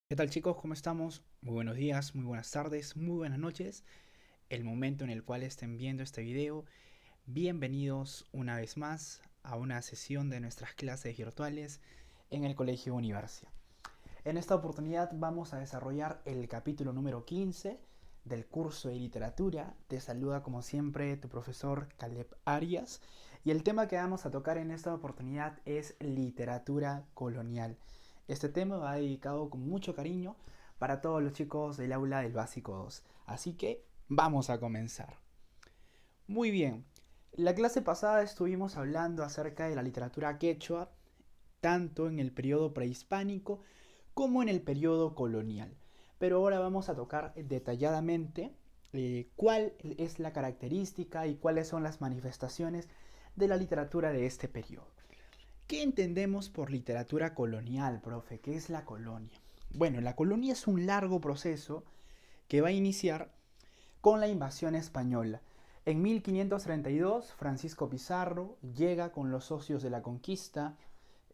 ¿Qué tal chicos? ¿Cómo estamos? Muy buenos días, muy buenas tardes, muy buenas noches. El momento en el cual estén viendo este video. Bienvenidos una vez más a una sesión de nuestras clases virtuales en el Colegio Universidad. En esta oportunidad vamos a desarrollar el capítulo número 15 del curso de literatura. Te saluda como siempre tu profesor Caleb Arias y el tema que vamos a tocar en esta oportunidad es literatura colonial. Este tema va dedicado con mucho cariño para todos los chicos del aula del básico 2. Así que vamos a comenzar. Muy bien, la clase pasada estuvimos hablando acerca de la literatura quechua, tanto en el periodo prehispánico como en el periodo colonial. Pero ahora vamos a tocar detalladamente cuál es la característica y cuáles son las manifestaciones de la literatura de este periodo. ¿Qué entendemos por literatura colonial, profe? ¿Qué es la colonia? Bueno, la colonia es un largo proceso que va a iniciar con la invasión española. En 1532, Francisco Pizarro llega con los socios de la conquista,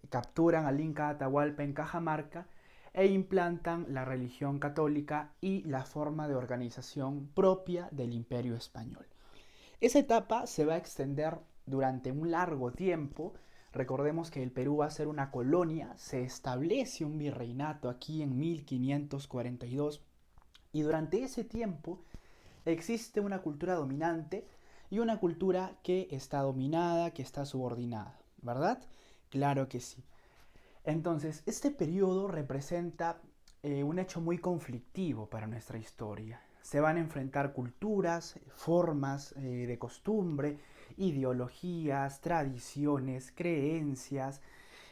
capturan al Inca Atahualpa en Cajamarca e implantan la religión católica y la forma de organización propia del Imperio Español. Esa etapa se va a extender durante un largo tiempo. Recordemos que el Perú va a ser una colonia, se establece un virreinato aquí en 1542 y durante ese tiempo existe una cultura dominante y una cultura que está dominada, que está subordinada, ¿verdad? Claro que sí. Entonces, este periodo representa un hecho muy conflictivo para nuestra historia. Se van a enfrentar culturas, formas de costumbre, ideologías, tradiciones, creencias.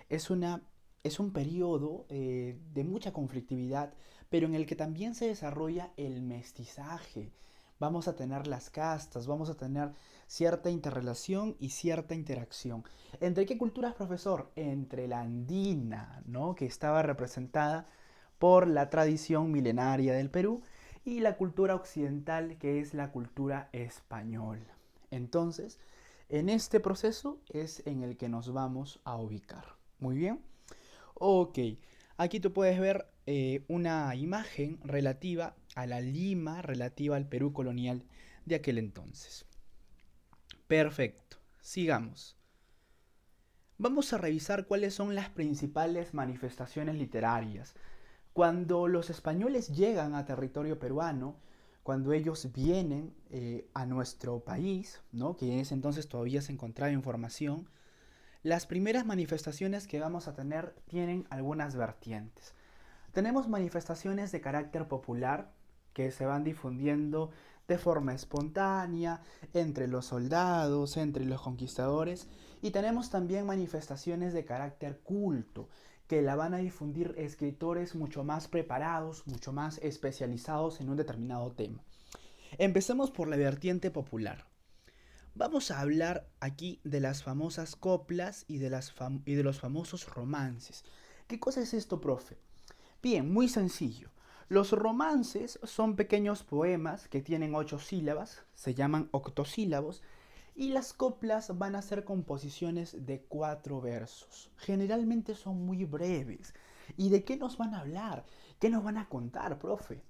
Es, una, es un periodo de mucha conflictividad, pero en el que también se desarrolla el mestizaje. Vamos a tener las castas, vamos a tener cierta interrelación y cierta interacción. ¿Entre qué culturas, profesor? Entre la andina, ¿no? Que estaba representada por la tradición milenaria del Perú, y la cultura occidental, que es la cultura española. Entonces, en este proceso es en el que nos vamos a ubicar. Muy bien. Ok, aquí tú puedes ver una imagen relativa a la Lima, relativa al Perú colonial de aquel entonces. Perfecto, sigamos. Vamos a revisar cuáles son las principales manifestaciones literarias. Cuando los españoles llegan a territorio peruano, cuando ellos vienen a nuestro país, ¿no? Que en ese entonces todavía se encontraba información, las primeras manifestaciones que vamos a tener tienen algunas vertientes. Tenemos manifestaciones de carácter popular que se van difundiendo de forma espontánea entre los soldados, entre los conquistadores, y tenemos también manifestaciones de carácter culto que la van a difundir escritores mucho más preparados, mucho más especializados en un determinado tema. Empecemos por la vertiente popular. Vamos a hablar aquí de las famosas coplas y de los famosos romances. ¿Qué cosa es esto, profe? Bien, muy sencillo. Los romances son pequeños poemas que tienen 8 sílabas, se llaman octosílabos, y las coplas van a ser composiciones de 4 versos. Generalmente son muy breves. ¿Y de qué nos van a hablar? ¿Qué nos van a contar, profe?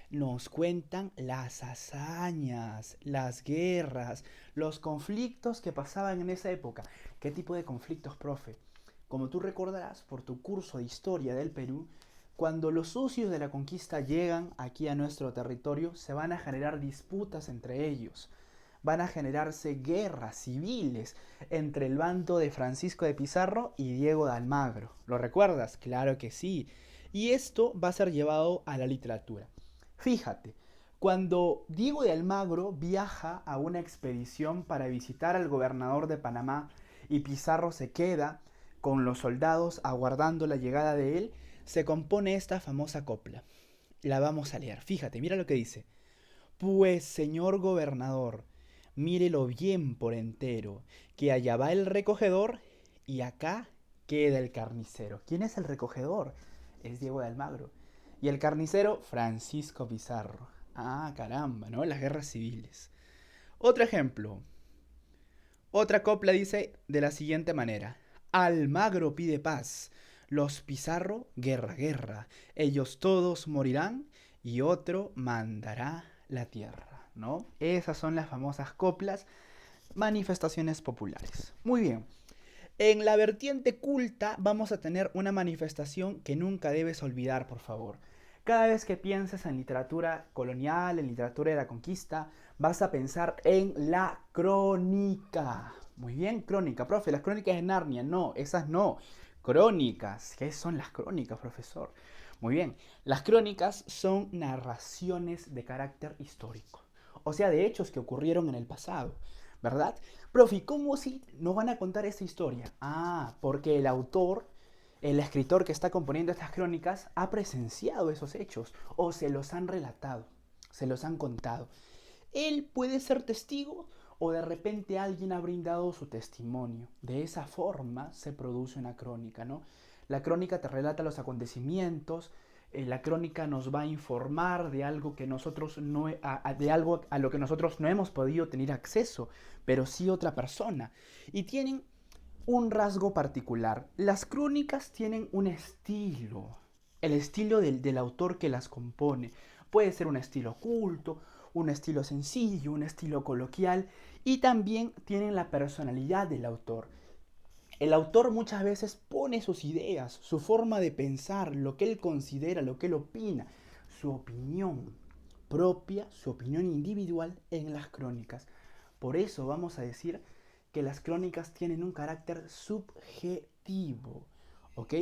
Nos cuentan las hazañas, las guerras, los conflictos que pasaban en esa época. ¿Qué tipo de conflictos, profe? Como tú recordarás por tu curso de historia del Perú, cuando los socios de la conquista llegan aquí a nuestro territorio, se van a generar disputas entre ellos. Van a generarse guerras civiles entre el bando de Francisco de Pizarro y Diego de Almagro. ¿Lo recuerdas? Claro que sí. Y esto va a ser llevado a la literatura. Fíjate, cuando Diego de Almagro viaja a una expedición para visitar al gobernador de Panamá y Pizarro se queda con los soldados aguardando la llegada de él, se compone esta famosa copla. La vamos a leer. Fíjate, mira lo que dice. Pues, señor gobernador, mírelo bien por entero, que allá va el recogedor y acá queda el carnicero. ¿Quién es el recogedor? Es Diego de Almagro. Y el carnicero, Francisco Pizarro. Caramba, ¿no? Las guerras civiles. Otro ejemplo. Otra copla dice de la siguiente manera. Almagro pide paz. Los Pizarro, guerra, guerra. Ellos todos morirán y otro mandará la tierra, ¿no? Esas son las famosas coplas, manifestaciones populares. Muy bien. En la vertiente culta vamos a tener una manifestación que nunca debes olvidar, por favor. Cada vez que pienses en literatura colonial, en literatura de la conquista, vas a pensar en la crónica. Muy bien, crónica, profe, las crónicas de Narnia. No, esas no. Crónicas. ¿Qué son las crónicas, profesor? Muy bien, las crónicas son narraciones de carácter histórico. O sea, de hechos que ocurrieron en el pasado, ¿verdad? Profe, ¿cómo si nos van a contar esta historia? Ah, porque el autor, el escritor que está componiendo estas crónicas, ha presenciado esos hechos o se los han relatado, se los han contado. Él puede ser testigo o de repente alguien ha brindado su testimonio. De esa forma se produce una crónica, ¿no? La crónica te relata los acontecimientos, la crónica nos va a informar de algo que nosotros no, de algo a lo que nosotros no hemos podido tener acceso, pero sí otra persona. Y tienen un rasgo particular. Las crónicas tienen un estilo, el estilo del autor que las compone. Puede ser un estilo culto, un estilo sencillo, un estilo coloquial, y también tienen la personalidad del autor. El autor muchas veces pone sus ideas, su forma de pensar, lo que él considera, lo que él opina, su opinión propia, su opinión individual en las crónicas. Por eso vamos a decir que las crónicas tienen un carácter subjetivo, ¿ok?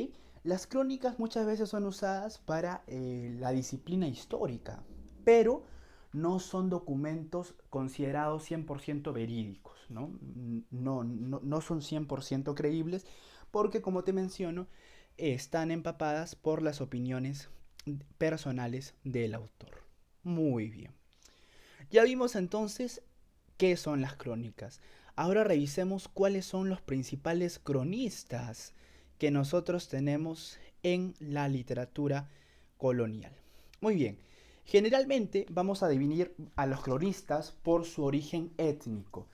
Las crónicas muchas veces son usadas para la disciplina histórica, pero no son documentos considerados 100% verídicos, ¿no? No son 100% creíbles porque, como te menciono, están empapadas por las opiniones personales del autor. Muy bien. Ya vimos entonces qué son las crónicas. Ahora revisemos cuáles son los principales cronistas que nosotros tenemos en la literatura colonial. Muy bien. Generalmente vamos a dividir a los cronistas por su origen étnico.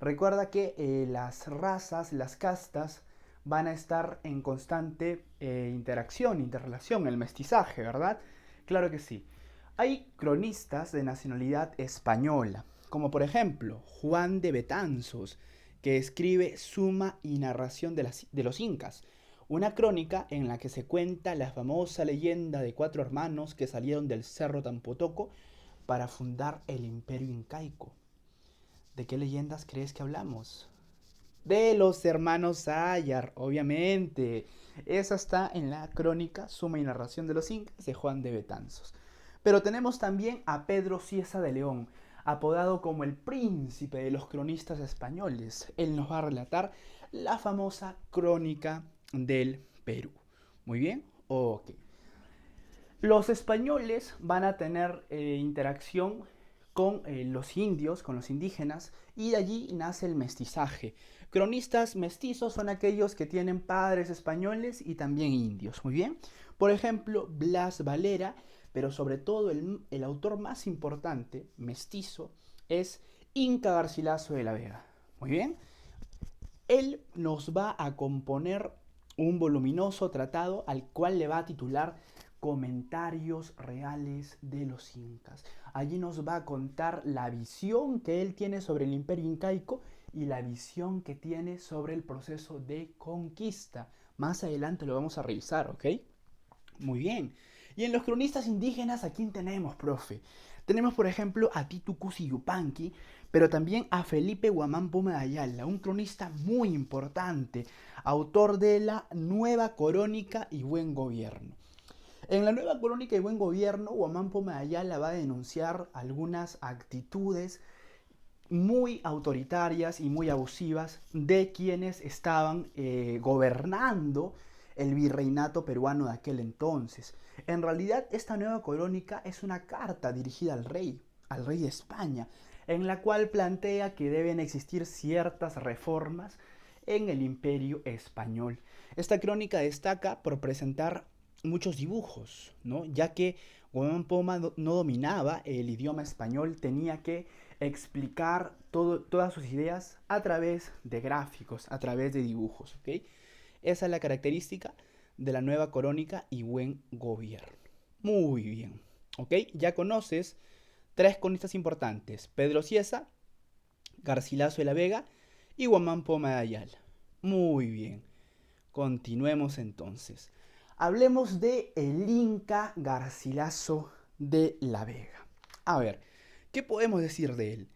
Recuerda que las razas, las castas, van a estar en constante interacción, interrelación, el mestizaje, ¿verdad? Claro que sí. Hay cronistas de nacionalidad española, como por ejemplo Juan de Betanzos, que escribe Suma y Narración de los Incas, una crónica en la que se cuenta la famosa leyenda de 4 hermanos que salieron del Cerro Tampotoco para fundar el Imperio Incaico. ¿De qué leyendas crees que hablamos? De los hermanos Sayar, obviamente. Esa está en la crónica Suma y Narración de los Incas de Juan de Betanzos. Pero tenemos también a Pedro Cieza de León, apodado como el príncipe de los cronistas españoles. Él nos va a relatar la famosa crónica del Perú. Muy bien, ok. Los españoles van a tener interacción con los indios, con los indígenas, y de allí nace el mestizaje. Cronistas mestizos son aquellos que tienen padres españoles y también indios. Muy bien. Por ejemplo, Blas Valera, pero sobre todo el autor más importante, mestizo, es Inca Garcilaso de la Vega. Muy bien. Él nos va a componer un voluminoso tratado al cual le va a titular Comentarios Reales de los Incas. Allí nos va a contar la visión que él tiene sobre el imperio incaico y la visión que tiene sobre el proceso de conquista. Más adelante lo vamos a revisar, ¿ok? Muy bien. Y en los cronistas indígenas, ¿a quién tenemos, profe? Tenemos, por ejemplo, a Titu Cusi Yupanqui, pero también a Felipe Guamán Poma de Ayala, un cronista muy importante, autor de la Nueva Crónica y Buen Gobierno. En la Nueva Crónica y Buen Gobierno, Guamán Poma de Ayala va a denunciar algunas actitudes muy autoritarias y muy abusivas de quienes estaban gobernando el virreinato peruano de aquel entonces. En realidad, esta nueva crónica es una carta dirigida al rey de España, en la cual plantea que deben existir ciertas reformas en el imperio español. Esta crónica destaca por presentar muchos dibujos, ¿no? Ya que Guamán Poma no dominaba el idioma español, tenía que explicar todas sus ideas a través de gráficos, a través de dibujos, ¿ok? Esa es la característica de la nueva crónica y buen gobierno. Muy bien, ¿ok? Ya conoces tres cronistas importantes: Pedro Cieza, Garcilaso de la Vega y Guamán Poma de Ayala. Muy bien, continuemos entonces. Hablemos de el Inca Garcilaso de la Vega. A ver, ¿qué podemos decir de él?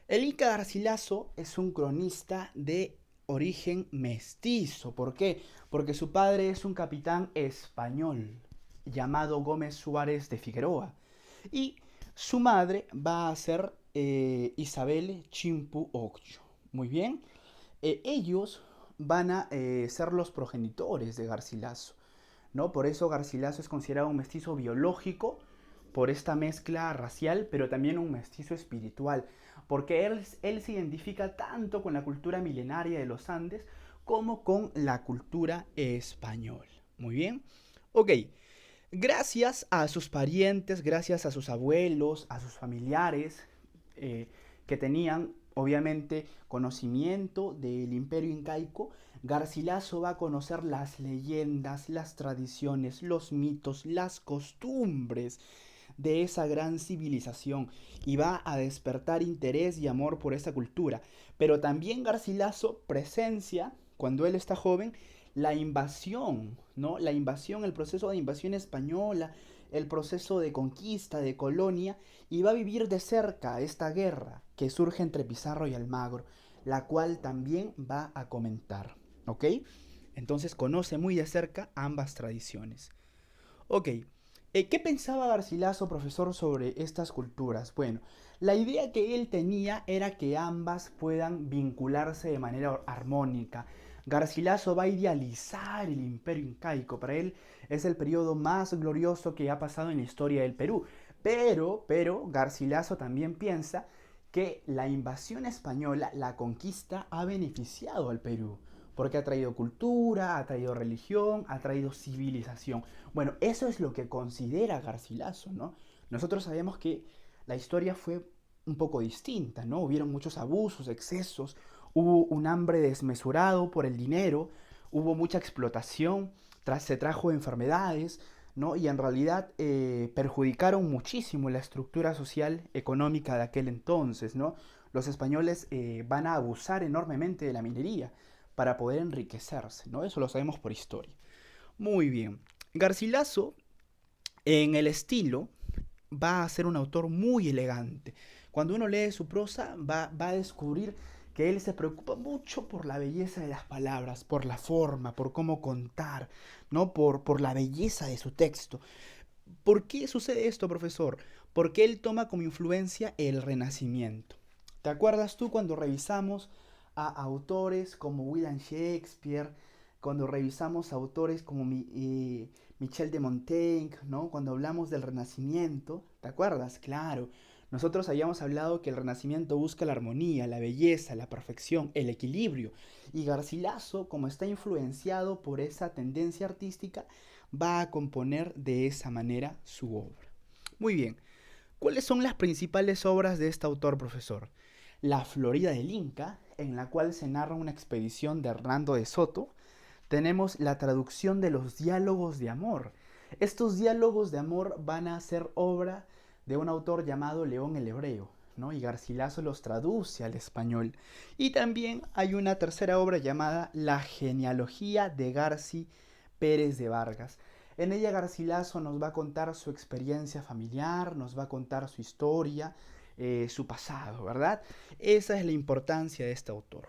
El Inca Garcilaso es un cronista de origen mestizo. ¿Por qué? Porque su padre es un capitán español llamado Gómez Suárez de Figueroa. Y su madre va a ser Isabel Chimpu Occho. Muy bien. Ellos van a ser los progenitores de Garcilaso, ¿no? Por eso Garcilaso es considerado un mestizo biológico por esta mezcla racial, pero también un mestizo espiritual, porque él se identifica tanto con la cultura milenaria de los Andes como con la cultura española. Muy bien. Ok, gracias a sus parientes, gracias a sus abuelos, a sus familiares, que tenían obviamente conocimiento del imperio incaico, Garcilaso va a conocer las leyendas, las tradiciones, los mitos, las costumbres de esa gran civilización y va a despertar interés y amor por esa cultura. Pero también Garcilaso presencia, cuando él está joven, la invasión, ¿no? La invasión, el proceso de invasión española, el proceso de conquista, de colonia, y va a vivir de cerca esta guerra que surge entre Pizarro y Almagro, la cual también va a comentar, ¿ok? Entonces conoce muy de cerca ambas tradiciones. Ok, ¿qué pensaba Garcilaso, profesor, sobre estas culturas? Bueno, la idea que él tenía era que ambas puedan vincularse de manera armónica. Garcilaso va a idealizar el imperio incaico. Para él es el periodo más glorioso que ha pasado en la historia del Perú. Pero Garcilaso también piensa que la invasión española, la conquista, ha beneficiado al Perú. Porque ha traído cultura, ha traído religión, ha traído civilización. Bueno, eso es lo que considera Garcilaso, ¿no? Nosotros sabemos que la historia fue un poco distinta, ¿no? Hubieron muchos abusos, excesos, hubo un hambre desmesurado por el dinero, hubo mucha explotación, se trajo enfermedades, ¿no? Y en realidad perjudicaron muchísimo la estructura social económica de aquel entonces, ¿no? Los españoles van a abusar enormemente de la minería para poder enriquecerse, ¿no? Eso lo sabemos por historia. Muy bien. Garcilaso, en el estilo, va a ser un autor muy elegante. Cuando uno lee su prosa, va a descubrir que él se preocupa mucho por la belleza de las palabras, por la forma, por cómo contar, ¿no? Por la belleza de su texto. ¿Por qué sucede esto, profesor? Porque él toma como influencia el Renacimiento. ¿Te acuerdas tú cuando revisamos a autores como William Shakespeare, cuando revisamos a autores como Michel de Montaigne, ¿no? Cuando hablamos del Renacimiento, ¿te acuerdas? Claro. Nosotros habíamos hablado que el Renacimiento busca la armonía, la belleza, la perfección, el equilibrio. Y Garcilaso, como está influenciado por esa tendencia artística, va a componer de esa manera su obra. Muy bien. ¿Cuáles son las principales obras de este autor, profesor? La Florida del Inca, en la cual se narra una expedición de Hernando de Soto. Tenemos la traducción de los diálogos de amor. Estos diálogos de amor van a ser obra de un autor llamado León el Hebreo, ¿no? Y Garcilaso los traduce al español. Y también hay una tercera obra llamada La genealogía de Garci Pérez de Vargas. En ella Garcilaso nos va a contar su experiencia familiar, nos va a contar su historia, su pasado, ¿verdad? Esa es la importancia de este autor.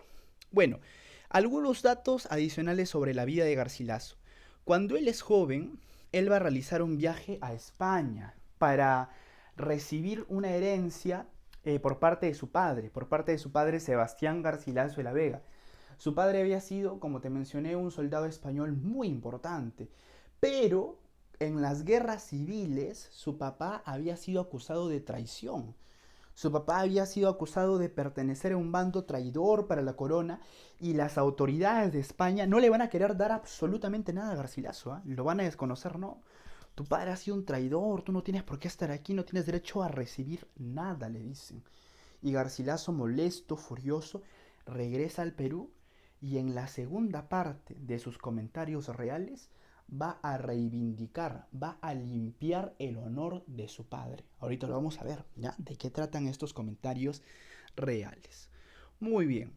Bueno, algunos datos adicionales sobre la vida de Garcilaso. Cuando él es joven, él va a realizar un viaje a España para recibir una herencia por parte de su padre Sebastián Garcilaso de la Vega. Su padre había sido, como te mencioné, un soldado español muy importante, pero en las guerras civiles su papá había sido acusado de traición. Su papá había sido acusado de pertenecer a un bando traidor para la corona y las autoridades de España no le van a querer dar absolutamente nada a Garcilaso, ¿eh? Lo van a desconocer, no. Tu padre ha sido un traidor, tú no tienes por qué estar aquí, no tienes derecho a recibir nada, le dicen. Y Garcilaso, molesto, furioso, regresa al Perú y en la segunda parte de sus comentarios reales va a reivindicar, va a limpiar el honor de su padre. Ahorita lo vamos a ver, ¿ya? ¿De qué tratan estos comentarios reales? Muy bien,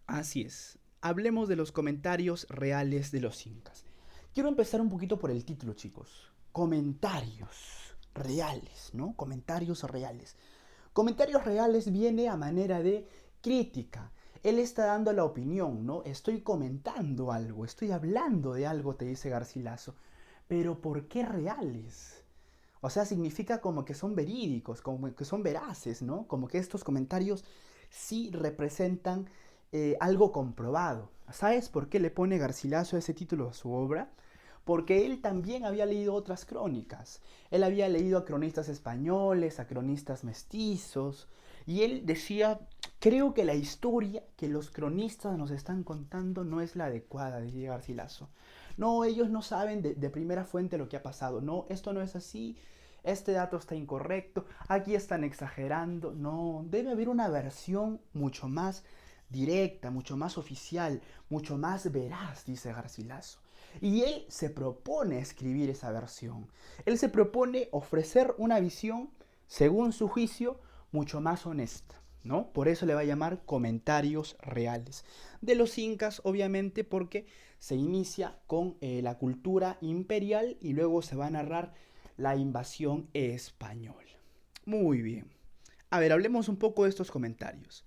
así es. Hablemos de los comentarios reales de los incas. Quiero empezar un poquito por el título, chicos. Comentarios reales, ¿no? Comentarios reales. Comentarios reales viene a manera de crítica. Él está dando la opinión, ¿no? Estoy comentando algo, estoy hablando de algo, te dice Garcilaso. Pero ¿por qué reales? O sea, significa como que son verídicos, como que son veraces, ¿no? Como que estos comentarios sí representan algo comprobado. ¿Sabes por qué le pone Garcilaso ese título a su obra? Porque él también había leído otras crónicas. Él había leído a cronistas españoles, a cronistas mestizos, y él decía, creo que la historia que los cronistas nos están contando no es la adecuada, decía Garcilaso. No, ellos no saben de primera fuente lo que ha pasado. No, esto no es así. Este dato está incorrecto. Aquí están exagerando. No, debe haber una versión mucho más directa, mucho más oficial, mucho más veraz, dice Garcilaso. Y él se propone escribir esa versión. Él se propone ofrecer una visión, según su juicio, mucho más honesta, ¿no? Por eso le va a llamar comentarios reales. De los incas, obviamente, porque se inicia con la cultura imperial y luego se va a narrar la invasión española. Muy bien. A ver, hablemos un poco de estos comentarios.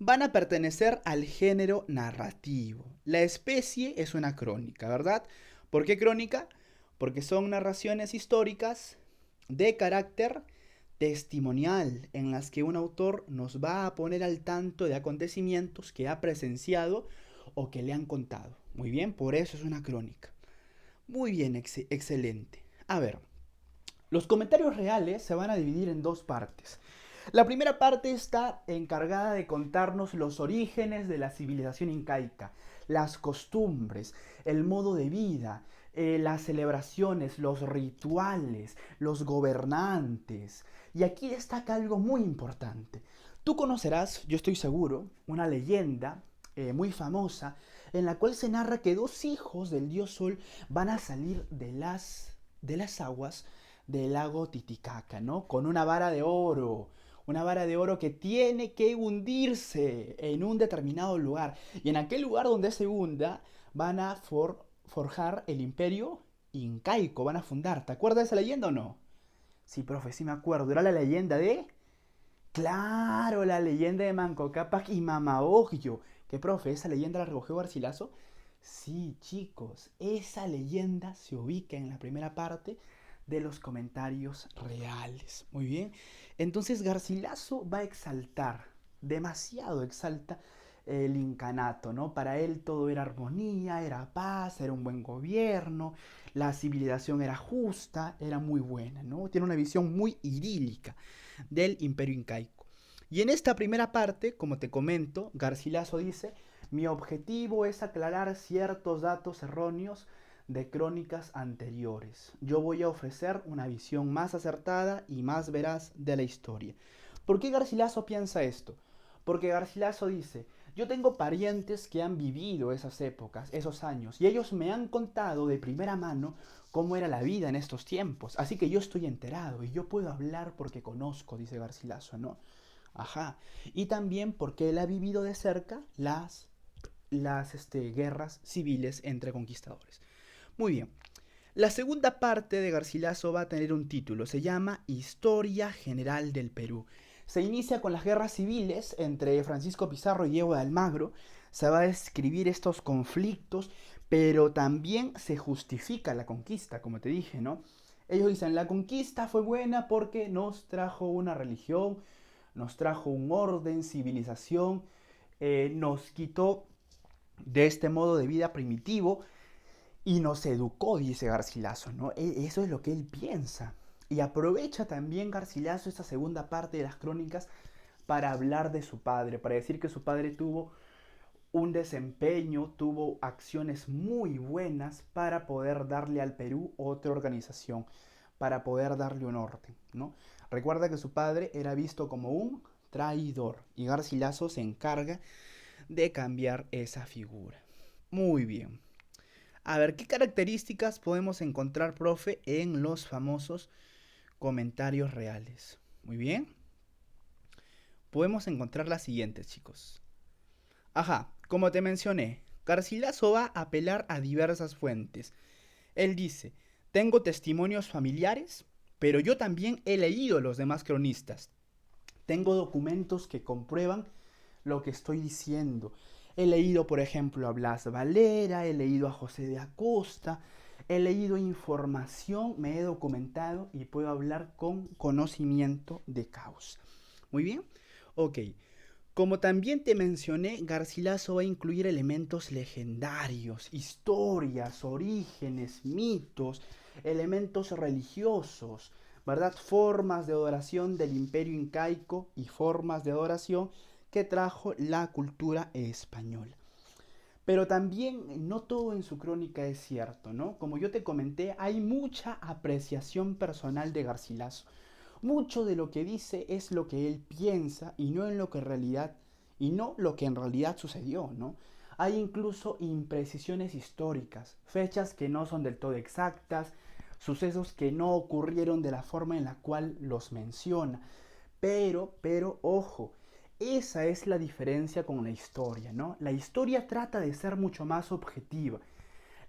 Van a pertenecer al género narrativo. La especie es una crónica, ¿verdad? ¿Por qué crónica? Porque son narraciones históricas de carácter testimonial en las que un autor nos va a poner al tanto de acontecimientos que ha presenciado o que le han contado. Muy bien, por eso es una crónica. Muy bien, excelente. A ver, los comentarios reales se van a dividir en dos partes. La primera parte está encargada de contarnos los orígenes de la civilización incaica, las costumbres, el modo de vida, las celebraciones, los rituales, los gobernantes. Y aquí destaca algo muy importante. Tú conocerás, yo estoy seguro, una leyenda muy famosa en la cual se narra que dos hijos del dios Sol van a salir de las aguas del lago Titicaca, ¿no? Con una vara de oro que tiene que hundirse en un determinado lugar. Y en aquel lugar donde se hunda van a forjar el imperio incaico, van a fundar. ¿Te acuerdas de esa leyenda o no? Sí, profe, sí me acuerdo. Era la leyenda de... Claro, la leyenda de Manco Cápac y Mama Ocllo. ¿Qué, profe? ¿Esa leyenda la recogió Garcilaso? Sí, chicos, esa leyenda se ubica en la primera parte de los comentarios reales. Muy bien. Entonces Garcilaso va a exaltar, demasiado exalta el incanato, ¿no? Para él todo era armonía, era paz, era un buen gobierno, la civilización era justa, era muy buena, ¿no? Tiene una visión muy idílica del imperio incaico. Y en esta primera parte, como te comento, Garcilaso dice, mi objetivo es aclarar ciertos datos erróneos de crónicas anteriores. Yo voy a ofrecer una visión más acertada y más veraz de la historia. ¿Por qué Garcilaso piensa esto? Porque Garcilaso dice, yo tengo parientes que han vivido esas épocas, esos años, y ellos me han contado de primera mano cómo era la vida en estos tiempos. Así que yo estoy enterado y yo puedo hablar porque conozco, dice Garcilaso, ¿no? Ajá. Y también porque él ha vivido de cerca las guerras civiles entre conquistadores. Muy bien. La segunda parte de Garcilaso va a tener un título, se llama Historia General del Perú. Se inicia con las guerras civiles entre Francisco Pizarro y Diego de Almagro, se va a describir estos conflictos, pero también se justifica la conquista, como te dije, ¿no? Ellos dicen, la conquista fue buena porque nos trajo una religión, nos trajo un orden, civilización, nos quitó de este modo de vida primitivo y nos educó, dice Garcilaso, ¿no? Eso es lo que él piensa. Y aprovecha también Garcilaso esta segunda parte de las crónicas para hablar de su padre, para decir que su padre tuvo un desempeño, tuvo acciones muy buenas para poder darle al Perú otra organización, para poder darle un orden, ¿no? Recuerda que su padre era visto como un traidor y Garcilaso se encarga de cambiar esa figura. Muy bien. A ver, ¿qué características podemos encontrar, profe, en los famosos comentarios reales? Muy bien. Podemos encontrar las siguientes, chicos. Ajá, como te mencioné, Garcilaso va a apelar a diversas fuentes. Él dice, tengo testimonios familiares, pero yo también he leído los demás cronistas. Tengo documentos que comprueban lo que estoy diciendo. He leído, por ejemplo, a Blas Valera, he leído a José de Acosta, he leído información, me he documentado y puedo hablar con conocimiento de causa. Muy bien, ok. Como también te mencioné, Garcilaso va a incluir elementos legendarios, historias, orígenes, mitos, elementos religiosos, ¿verdad? Formas de adoración del imperio incaico y formas de adoración que trajo la cultura española. Pero también no todo en su crónica es cierto, ¿no? Como yo te comenté, hay mucha apreciación personal de Garcilaso. Mucho de lo que dice es lo que él piensa y no en lo que en realidad y no lo que en realidad sucedió, ¿no? Hay incluso imprecisiones históricas, fechas que no son del todo exactas, sucesos que no ocurrieron de la forma en la cual los menciona. Ojo, esa es la diferencia con la historia, ¿no? La historia trata de ser mucho más objetiva.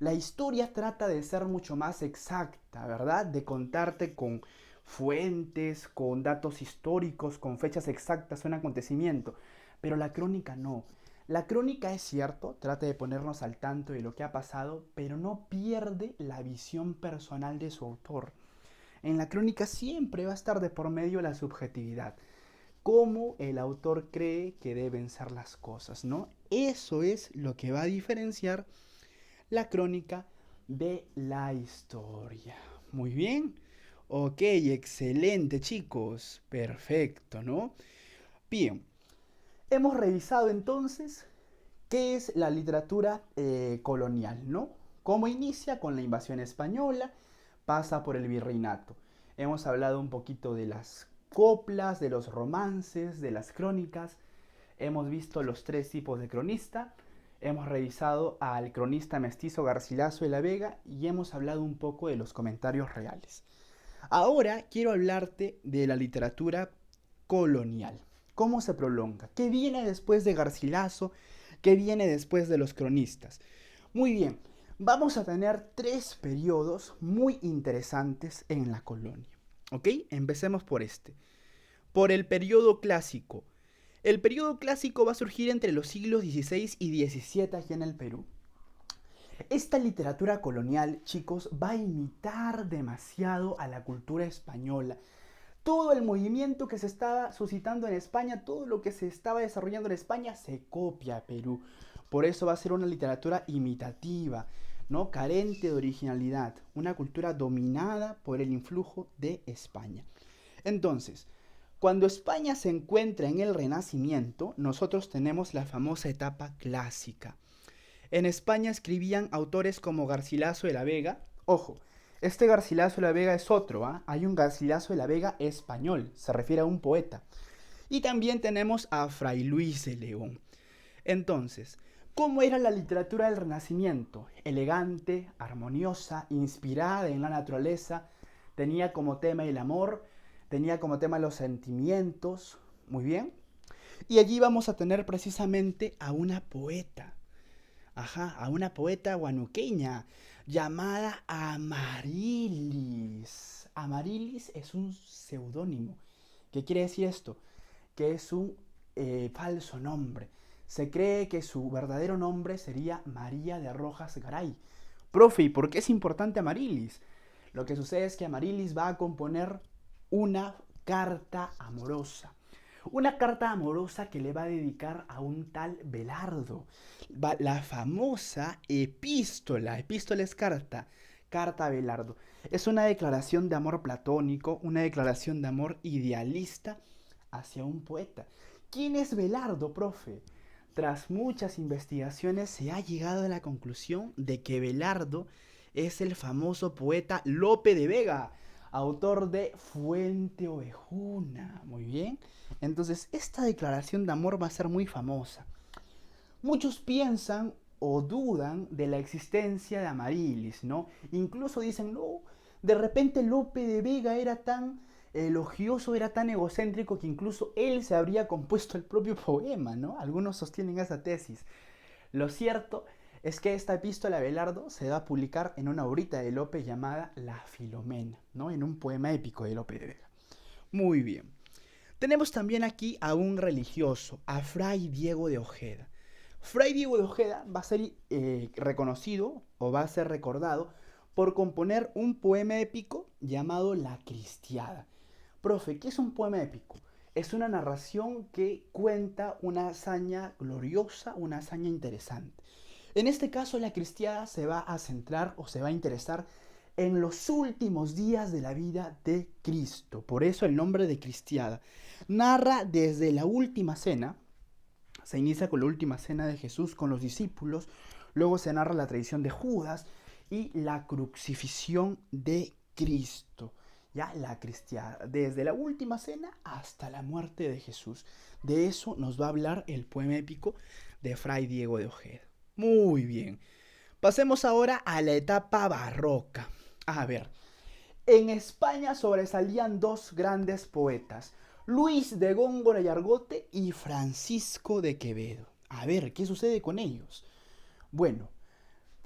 La historia trata de ser mucho más exacta, ¿verdad? De contarte con fuentes, con datos históricos, con fechas exactas, un acontecimiento. Pero la crónica no. La crónica es cierto, trata de ponernos al tanto de lo que ha pasado, pero no pierde la visión personal de su autor. En la crónica siempre va a estar de por medio la subjetividad, cómo el autor cree que deben ser las cosas, ¿no? Eso es lo que va a diferenciar la crónica de la historia. Muy bien. Ok, excelente, chicos. Perfecto, ¿no? Bien. Hemos revisado entonces qué es la literatura colonial, ¿no? Cómo inicia con la invasión española, pasa por el virreinato. Hemos hablado un poquito de las coplas, de los romances, de las crónicas. Hemos visto los tres tipos de cronista. Hemos revisado al cronista mestizo Garcilaso de la Vega y hemos hablado un poco de los comentarios reales. Ahora quiero hablarte de la literatura colonial. ¿Cómo se prolonga? ¿Qué viene después de Garcilaso? ¿Qué viene después de los cronistas? Muy bien, vamos a tener tres periodos muy interesantes en la colonia. ¿Ok? Empecemos por este. Por el periodo clásico. El periodo clásico va a surgir entre los siglos XVI y XVII aquí en el Perú. Esta literatura colonial, chicos, va a imitar demasiado a la cultura española. Todo el movimiento que se estaba suscitando en España, todo lo que se estaba desarrollando en España, se copia a Perú. Por eso va a ser una literatura imitativa, ¿no? Carente de originalidad, una cultura dominada por el influjo de España. Entonces, cuando España se encuentra en el Renacimiento, nosotros tenemos la famosa etapa clásica. En España escribían autores como Garcilaso de la Vega. Ojo, este Garcilaso de la Vega es otro, ¿ah? Hay un Garcilaso de la Vega español, se refiere a un poeta. Y también tenemos a Fray Luis de León. Entonces, ¿cómo era la literatura del Renacimiento? Elegante, armoniosa, inspirada en la naturaleza, tenía como tema el amor, tenía como tema los sentimientos, muy bien. Y allí vamos a tener precisamente a una poeta, a una poeta guanuqueña llamada Amarilis. Amarilis es un seudónimo. ¿Qué quiere decir esto? Que es un falso nombre. Se cree que su verdadero nombre sería María de Rojas Garay. Profe, ¿y por qué es importante Amarilis? Lo que sucede es que Amarilis va a componer una carta amorosa. Una carta amorosa que le va a dedicar a un tal Belardo. La famosa epístola. Epístola es carta. Carta a Belardo. Es una declaración de amor platónico, una declaración de amor idealista hacia un poeta. ¿Quién es Belardo, profe? Tras muchas investigaciones se ha llegado a la conclusión de que Belardo es el famoso poeta Lope de Vega, autor de Fuente Ovejuna. Muy bien. Entonces, esta declaración de amor va a ser muy famosa. Muchos piensan, o dudan de la existencia de Amaryllis, ¿no? Incluso dicen, no, de repente Lope de Vega era tan elogioso, era tan egocéntrico que incluso él se habría compuesto el propio poema, ¿no? Algunos sostienen esa tesis. Lo cierto es que esta epístola a Abelardo se va a publicar en una obrita de Lope llamada La Filomena, ¿no? En un poema épico de Lope de Vega. Muy bien. Tenemos también aquí a un religioso, a Fray Diego de Ojeda. Fray Diego de Ojeda va a ser reconocido o va a ser recordado por componer un poema épico llamado La Cristiada. Profe, ¿qué es un poema épico? Es una narración que cuenta una hazaña gloriosa, una hazaña interesante. En este caso, La Cristiada se va a centrar o se va a interesar en los últimos días de la vida de Cristo. Por eso el nombre de Cristiada. Narra desde la última cena, se inicia con la última cena de Jesús con los discípulos, luego se narra la traición de Judas y la crucifixión de Cristo. Ya la Cristiada, desde la última cena hasta la muerte de Jesús. De eso nos va a hablar el poema épico de Fray Diego de Ojeda. Muy bien. Pasemos ahora a la etapa barroca. A ver, en España sobresalían dos grandes poetas, Luis de Góngora y Argote y Francisco de Quevedo. A ver, ¿qué sucede con ellos? Bueno,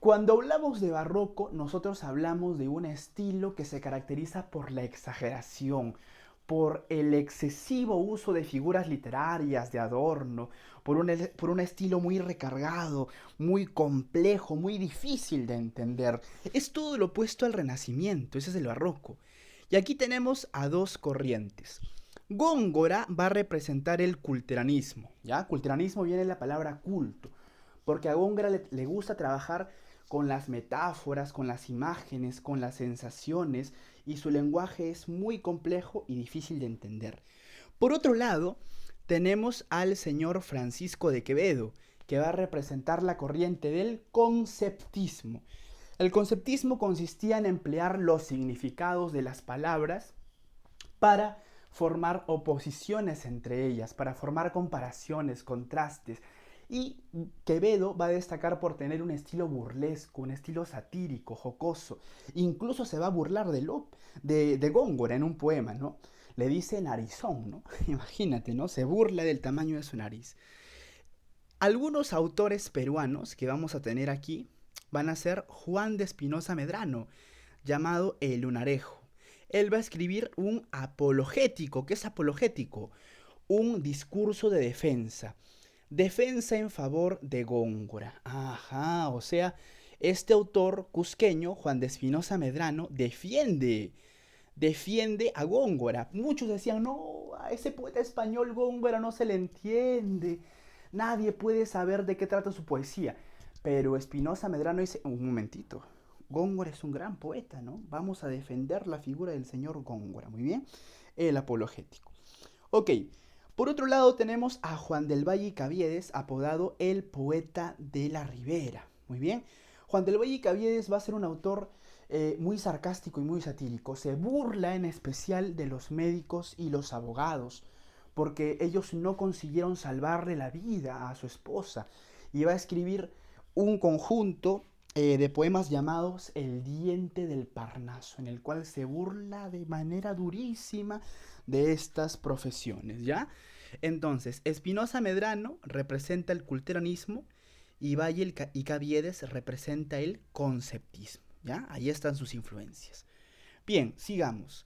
cuando hablamos de barroco, nosotros hablamos de un estilo que se caracteriza por la exageración, por el excesivo uso de figuras literarias, de adorno, por un estilo muy recargado, muy complejo, muy difícil de entender. Es todo lo opuesto al Renacimiento, ese es el barroco. Y aquí tenemos a dos corrientes. Góngora va a representar el culteranismo, ¿ya? Culteranismo viene de la palabra culto, porque a Góngora le gusta trabajar con las metáforas, con las imágenes, con las sensaciones, y su lenguaje es muy complejo y difícil de entender. Por otro lado, tenemos al señor Francisco de Quevedo, que va a representar la corriente del conceptismo. El conceptismo consistía en emplear los significados de las palabras para formar oposiciones entre ellas, para formar comparaciones, contrastes. Y Quevedo va a destacar por tener un estilo burlesco, un estilo satírico, jocoso. Incluso se va a burlar de Góngora en un poema, ¿no? Le dice narizón, ¿no? Imagínate, ¿no? Se burla del tamaño de su nariz. Algunos autores peruanos que vamos a tener aquí van a ser Juan de Espinosa Medrano, llamado El Lunarejo. Él va a escribir un apologético. ¿Qué es apologético? Un discurso de defensa. Defensa en favor de Góngora. Ajá, o sea, este autor cusqueño, Juan de Espinosa Medrano, defiende a Góngora. Muchos decían, no, a ese poeta español Góngora no se le entiende. Nadie puede saber de qué trata su poesía. Pero Espinosa Medrano dice, un momentito, Góngora es un gran poeta, ¿no? Vamos a defender la figura del señor Góngora. Muy bien, el apologético. Ok. Por otro lado tenemos a Juan del Valle y Caviedes, apodado el poeta de la Ribera. Muy bien. Juan del Valle y Caviedes va a ser un autor muy sarcástico y muy satírico. Se burla en especial de los médicos y los abogados, porque ellos no consiguieron salvarle la vida a su esposa. Y va a escribir un conjunto de poemas llamados El diente del Parnaso, en el cual se burla de manera durísima de estas profesiones, ¿ya? Entonces, Espinosa Medrano representa el culteranismo y Valle y Caviedes representa el conceptismo, ¿ya? Ahí están sus influencias. Bien, sigamos.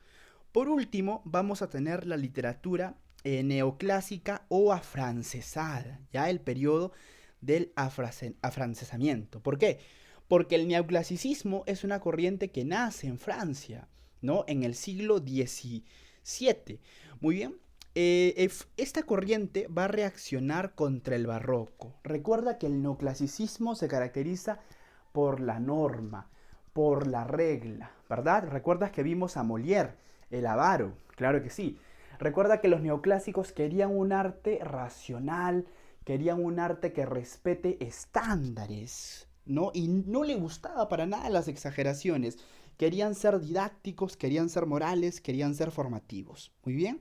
Por último, vamos a tener la literatura neoclásica o afrancesada, ¿ya? El periodo del afrancesamiento. ¿Por qué? Porque el neoclasicismo es una corriente que nace en Francia, ¿no? En el siglo XVII. Muy bien. Esta corriente va a reaccionar contra el barroco. Recuerda que el neoclasicismo se caracteriza por la norma, por la regla, ¿verdad? ¿Recuerdas que vimos a Molière, el avaro? Claro que sí. Recuerda que los neoclásicos querían un arte racional, querían un arte que respete estándares, ¿no? Y no le gustaba para nada las exageraciones. Querían ser didácticos, querían ser morales, querían ser formativos. Muy bien.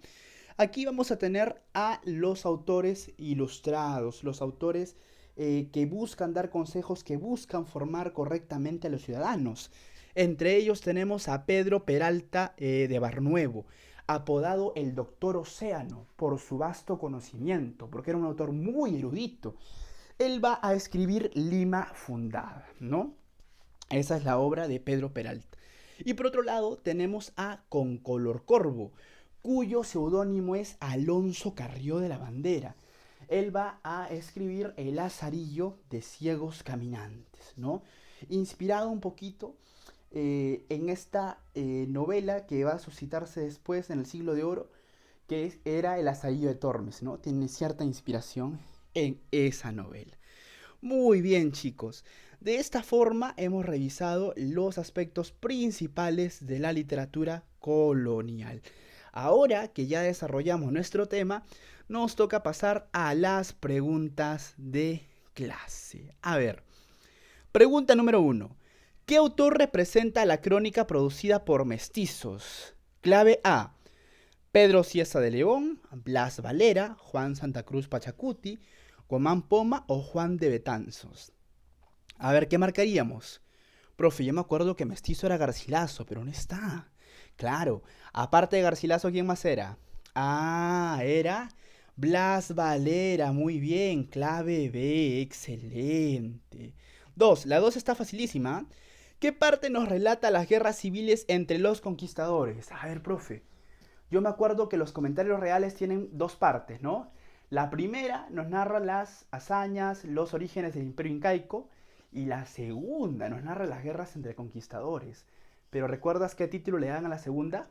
Aquí vamos a tener a los autores ilustrados, los autores que buscan dar consejos, que buscan formar correctamente a los ciudadanos. Entre ellos tenemos a Pedro Peralta de Barnuevo, apodado el Doctor Océano por su vasto conocimiento, porque era un autor muy erudito. Él va a escribir Lima Fundada, ¿no? Esa es la obra de Pedro Peralta. Y por otro lado tenemos a Concolor Corvo, cuyo seudónimo es Alonso Carrió de la Bandera. Él va a escribir El Lazarillo de Ciegos Caminantes, ¿no? Inspirado un poquito en esta novela que va a suscitarse después en el Siglo de Oro, que era El Lazarillo de Tormes, ¿no? Tiene cierta inspiración en esa novela. Muy bien, chicos. De esta forma hemos revisado los aspectos principales de la literatura colonial. Ahora que ya desarrollamos nuestro tema, nos toca pasar a las preguntas de clase. A ver, pregunta número 1. ¿Qué autor representa la crónica producida por mestizos? Clave A: Pedro Cieza de León, Blas Valera, Juan Santa Cruz Pachacuti, Guamán Poma o Juan de Betanzos. A ver, ¿qué marcaríamos? Profe, yo me acuerdo que mestizo era Garcilaso, pero no está. Claro, aparte de Garcilaso, ¿quién más era? Ah, era Blas Valera, muy bien, clave B, excelente. 2, la 2 está facilísima. ¿Qué parte nos relata las guerras civiles entre los conquistadores? A ver, profe, yo me acuerdo que los comentarios reales tienen dos partes, ¿no? La primera nos narra las hazañas, los orígenes del Imperio Incaico, y la segunda nos narra las guerras entre conquistadores. ¿Pero recuerdas qué título le dan a la segunda?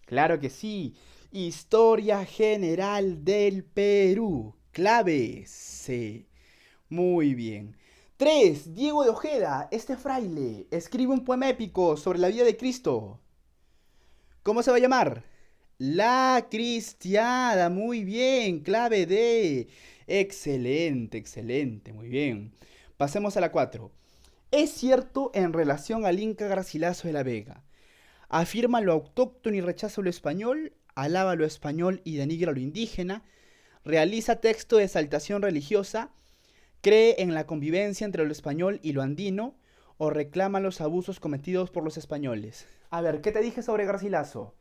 Claro que sí, Historia General del Perú, clave C. Muy bien. 3. Diego de Ojeda, este fraile, escribe un poema épico sobre la vida de Cristo. ¿Cómo se va a llamar? La Cristiada, muy bien, clave D. Excelente, excelente, muy bien. Pasemos a la 4. Es cierto en relación al Inca Garcilaso de la Vega. Afirma lo autóctono y rechaza lo español, alaba lo español y denigra lo indígena, realiza texto de exaltación religiosa, cree en la convivencia entre lo español y lo andino, o reclama los abusos cometidos por los españoles. A ver, ¿qué te dije sobre Garcilaso?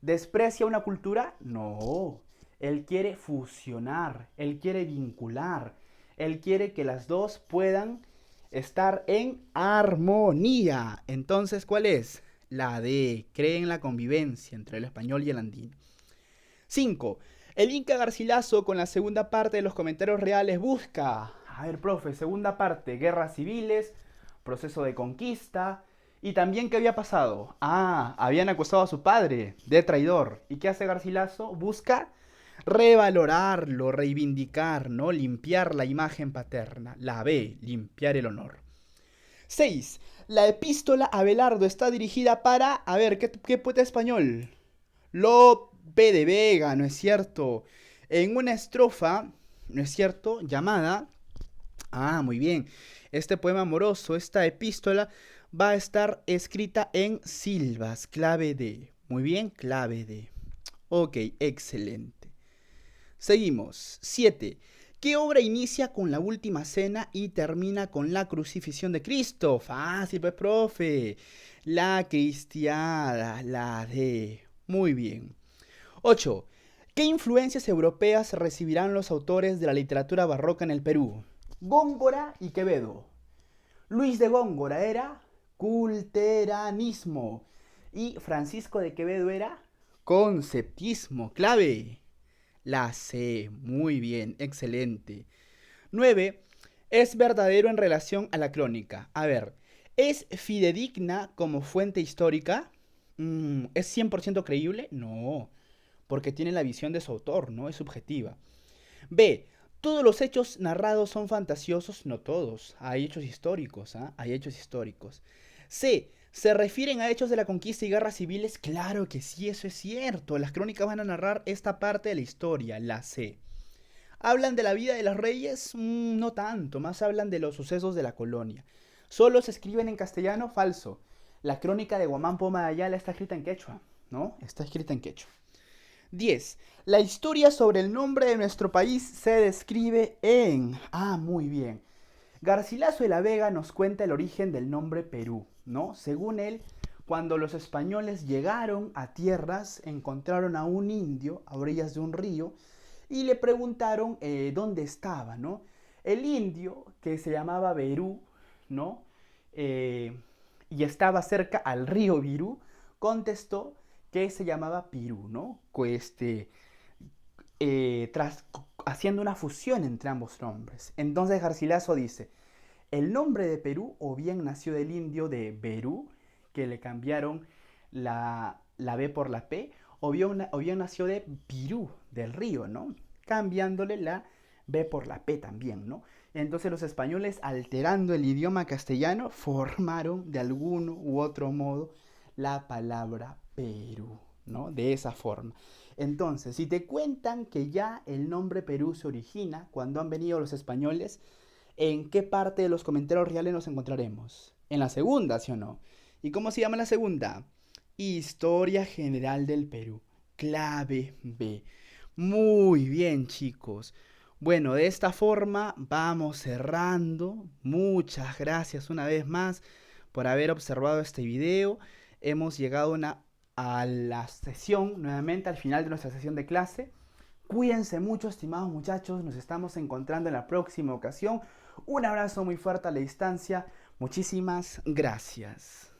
¿Desprecia una cultura? No. Él quiere fusionar, él quiere vincular, él quiere que las dos puedan estar en armonía. Entonces, ¿cuál es? La D. Cree en la convivencia entre el español y el andino. 5. El Inca Garcilaso, con la segunda parte de los comentarios reales, busca... A ver, profe, segunda parte, guerras civiles, proceso de conquista... ¿Y también qué había pasado? Ah, habían acusado a su padre de traidor. ¿Y qué hace Garcilaso? Busca revalorarlo, reivindicar, ¿no? Limpiar la imagen paterna. La B, limpiar el honor. 6. La epístola a Abelardo está dirigida para... A ver, ¿qué poeta español? Lope de Vega, ¿no es cierto? En una estrofa, ¿no es cierto? Llamada... Ah, muy bien. Este poema amoroso, esta epístola... va a estar escrita en silbas, clave D. Muy bien, clave D. Ok, excelente. Seguimos. 7. ¿Qué obra inicia con la última cena y termina con la crucifixión de Cristo? Fácil, pues, profe. La Cristiada, la D. Muy bien. 8. ¿Qué influencias europeas recibirán los autores de la literatura barroca en el Perú? Góngora y Quevedo. Luis de Góngora era... culteranismo. Y Francisco de Quevedo era conceptismo. Clave. La C. Muy bien, excelente. 9. Es verdadero en relación a la crónica. A ver, ¿es fidedigna como fuente histórica? ¿Es 100% creíble? No, porque tiene la visión de su autor, ¿no? Es subjetiva. B. ¿Todos los hechos narrados son fantasiosos? No todos. Hay hechos históricos, ¿ah? Hay hechos históricos. C. ¿Se refieren a hechos de la conquista y guerras civiles? Claro que sí, eso es cierto. Las crónicas van a narrar esta parte de la historia, la C. ¿Hablan de la vida de los reyes? No tanto, más hablan de los sucesos de la colonia. ¿Solo se escriben en castellano? Falso. La crónica de Guamán Poma de Ayala está escrita en quechua, ¿no? Está escrita en quechua. 10. La historia sobre el nombre de nuestro país se describe en... Ah, muy bien. Garcilaso de la Vega nos cuenta el origen del nombre Perú, ¿no? Según él, cuando los españoles llegaron a tierras, encontraron a un indio a orillas de un río y le preguntaron dónde estaba, ¿no? El indio, que se llamaba Berú, ¿no? Eh, y estaba cerca al río Virú, contestó que se llamaba Pirú, ¿no? Tras, haciendo una fusión entre ambos nombres. Entonces Garcilaso dice, el nombre de Perú o bien nació del indio de Berú, que le cambiaron la B por la P, o bien nació de Pirú, del río, ¿no? Cambiándole la B por la P también, ¿no? Entonces los españoles, alterando el idioma castellano, formaron de algún u otro modo la palabra Perú, ¿no? De esa forma. Entonces, si te cuentan que ya el nombre Perú se origina cuando han venido los españoles, ¿en qué parte de los comentarios reales nos encontraremos? En la segunda, ¿sí o no? ¿Y cómo se llama la segunda? Historia General del Perú. Clave B. Muy bien, chicos. Bueno, de esta forma vamos cerrando. Muchas gracias una vez más por haber observado este video. Hemos llegado a la sesión, nuevamente al final de nuestra sesión de clase. Cuídense mucho, estimados muchachos. Nos estamos encontrando en la próxima ocasión. Un abrazo muy fuerte a la distancia. Muchísimas gracias.